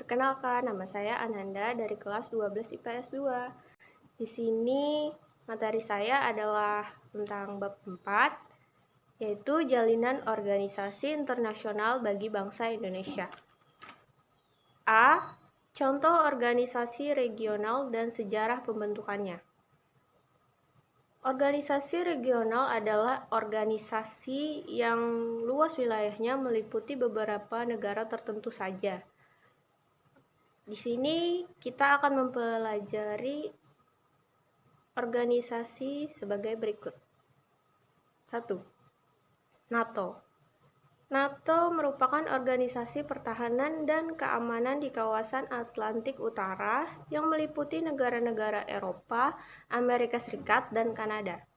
Perkenalkan, nama saya Ananda dari kelas 12 IPS 2. Di sini materi saya adalah tentang bab 4, yaitu jalinan organisasi internasional bagi bangsa Indonesia. A. Contoh organisasi regional dan sejarah pembentukannya. Organisasi regional adalah organisasi yang luas wilayahnya meliputi beberapa negara tertentu saja. Di sini kita akan mempelajari organisasi sebagai berikut. 1. NATO. NATO merupakan organisasi pertahanan dan keamanan di kawasan Atlantik Utara yang meliputi negara-negara Eropa, Amerika Serikat, dan Kanada.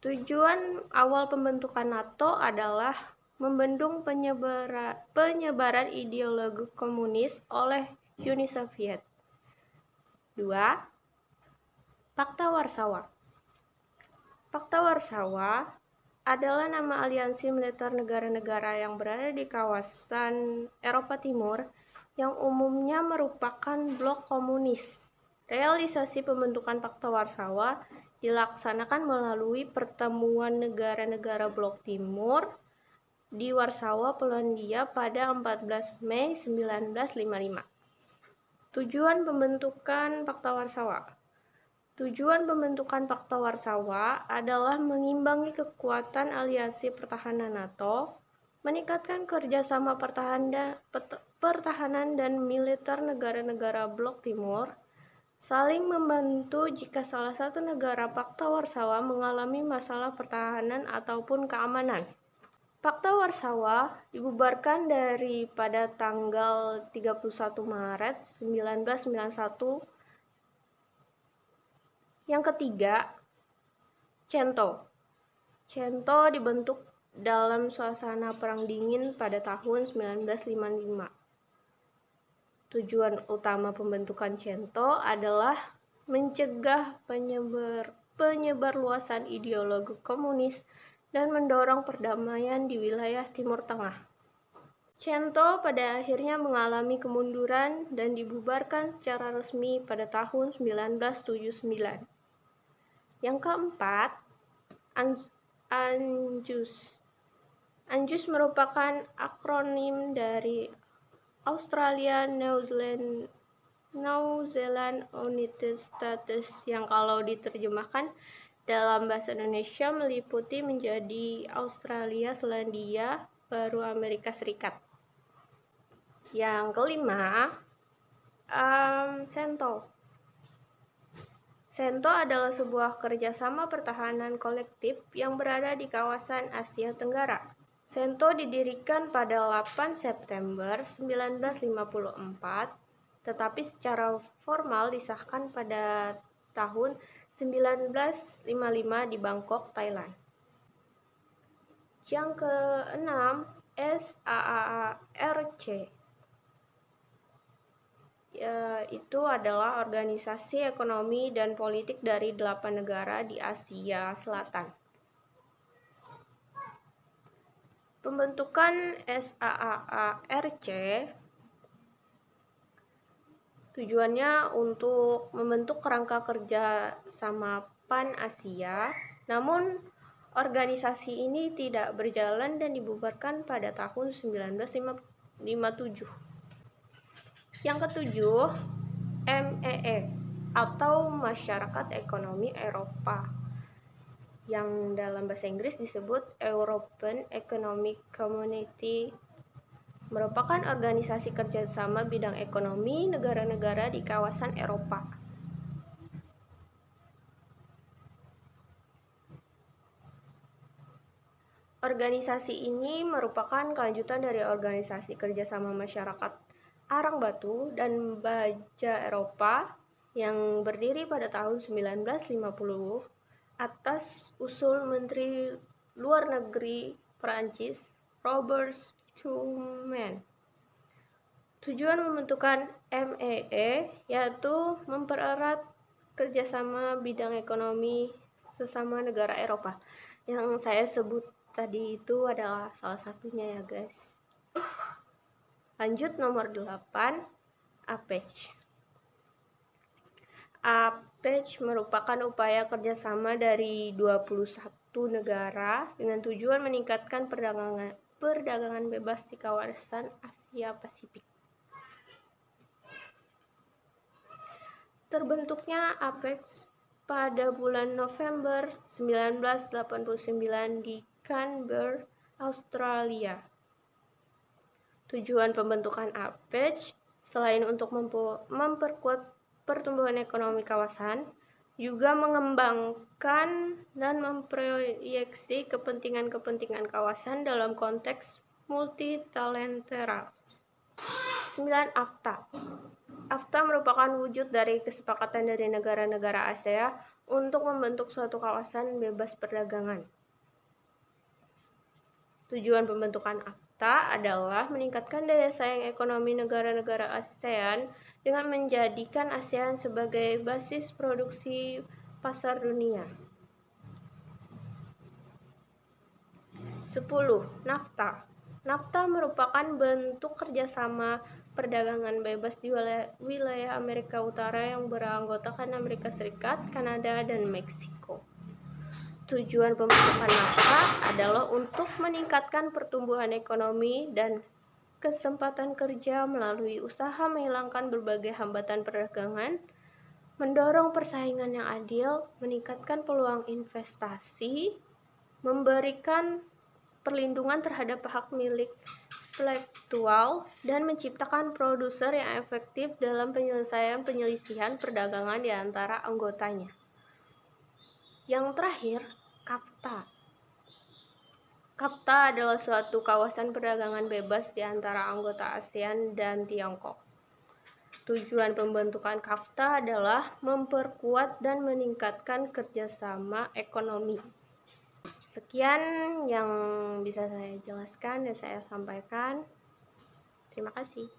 Tujuan awal pembentukan NATO adalah membendung penyebaran ideologi komunis oleh Uni Soviet. 2. Pakta Warsawa. Pakta Warsawa adalah nama aliansi militer negara-negara yang berada di kawasan Eropa Timur yang umumnya merupakan blok komunis. Realisasi pembentukan Pakta Warsawa dilaksanakan melalui pertemuan negara-negara blok Timur di Warsawa, Polandia pada 14 Mei 1955. Tujuan pembentukan Pakta Warsawa. Tujuan pembentukan Pakta Warsawa adalah mengimbangi kekuatan aliansi pertahanan NATO, meningkatkan kerjasama pertahanan dan militer negara-negara blok Timur, saling membantu jika salah satu negara Pakta Warsawa mengalami masalah pertahanan ataupun keamanan. Pakta Warsawa dibubarkan pada tanggal 31 Maret 1991. Yang ketiga, CENTO. CENTO dibentuk dalam suasana Perang Dingin pada tahun 1955. Tujuan utama pembentukan CENTO adalah mencegah penyebarluasan ideologi komunis dan mendorong perdamaian di wilayah Timur Tengah. CENTO pada akhirnya mengalami kemunduran dan dibubarkan secara resmi pada tahun 1979. Yang keempat, ANZUS. ANZUS merupakan akronim dari Australia, New Zealand, United States yang kalau diterjemahkan dalam bahasa Indonesia meliputi menjadi Australia, Selandia, baru Amerika Serikat. Yang kelima, CENTO. CENTO adalah sebuah kerjasama pertahanan kolektif yang berada di kawasan Asia Tenggara. CENTO didirikan pada 8 September 1954, tetapi secara formal disahkan pada tahun 1955 di Bangkok, Thailand. Yang keenam, SAARC. Itu adalah organisasi ekonomi dan politik dari 8 negara di Asia Selatan. Pembentukan SAARC tujuannya untuk membentuk kerangka kerja sama Pan-Asia, namun organisasi ini tidak berjalan dan dibubarkan pada tahun 1957. Yang ketujuh, MEE atau Masyarakat Ekonomi Eropa, yang dalam bahasa Inggris disebut European Economic Community, merupakan organisasi kerjasama bidang ekonomi negara-negara di kawasan Eropa. Organisasi ini merupakan kelanjutan dari organisasi kerjasama masyarakat Arang Batu dan Baja Eropa yang berdiri pada tahun 1950 atas usul Menteri Luar Negeri Perancis Robert Schuman. Tujuan pembentukan MEE yaitu mempererat kerjasama bidang ekonomi sesama negara Eropa. Yang saya sebut tadi itu adalah salah satunya ya guys. Lanjut nomor 8, APEC. APEC merupakan upaya kerjasama dari 21 negara dengan tujuan meningkatkan perdagangan bebas di kawasan Asia Pasifik. Terbentuknya APEC pada bulan November 1989 di Canberra, Australia. Tujuan pembentukan APEC selain untuk memperkuat pertumbuhan ekonomi kawasan, juga mengembangkan dan memproyeksi kepentingan-kepentingan kawasan dalam konteks multilateral. 9. AFTA. AFTA merupakan wujud dari kesepakatan dari negara-negara ASEAN untuk membentuk suatu kawasan bebas perdagangan. Tujuan pembentukan AFTA adalah meningkatkan daya saing ekonomi negara-negara ASEAN dengan menjadikan ASEAN sebagai basis produksi pasar dunia. 10. NAFTA. NAFTA merupakan bentuk kerjasama perdagangan bebas di wilayah Amerika Utara yang beranggotakan Amerika Serikat, Kanada, dan Meksiko. Tujuan pembentukan NAFTA adalah untuk meningkatkan pertumbuhan ekonomi dan kesempatan kerja melalui usaha menghilangkan berbagai hambatan perdagangan, mendorong persaingan yang adil, meningkatkan peluang investasi, memberikan perlindungan terhadap hak milik intelektual, dan menciptakan produser yang efektif dalam penyelesaian penyelisihan perdagangan di antara anggotanya. Yang terakhir, CAFTA. CAFTA adalah suatu kawasan perdagangan bebas di antara anggota ASEAN dan Tiongkok. Tujuan pembentukan CAFTA adalah memperkuat dan meningkatkan kerjasama ekonomi. Sekian yang bisa saya jelaskan dan saya sampaikan. Terima kasih.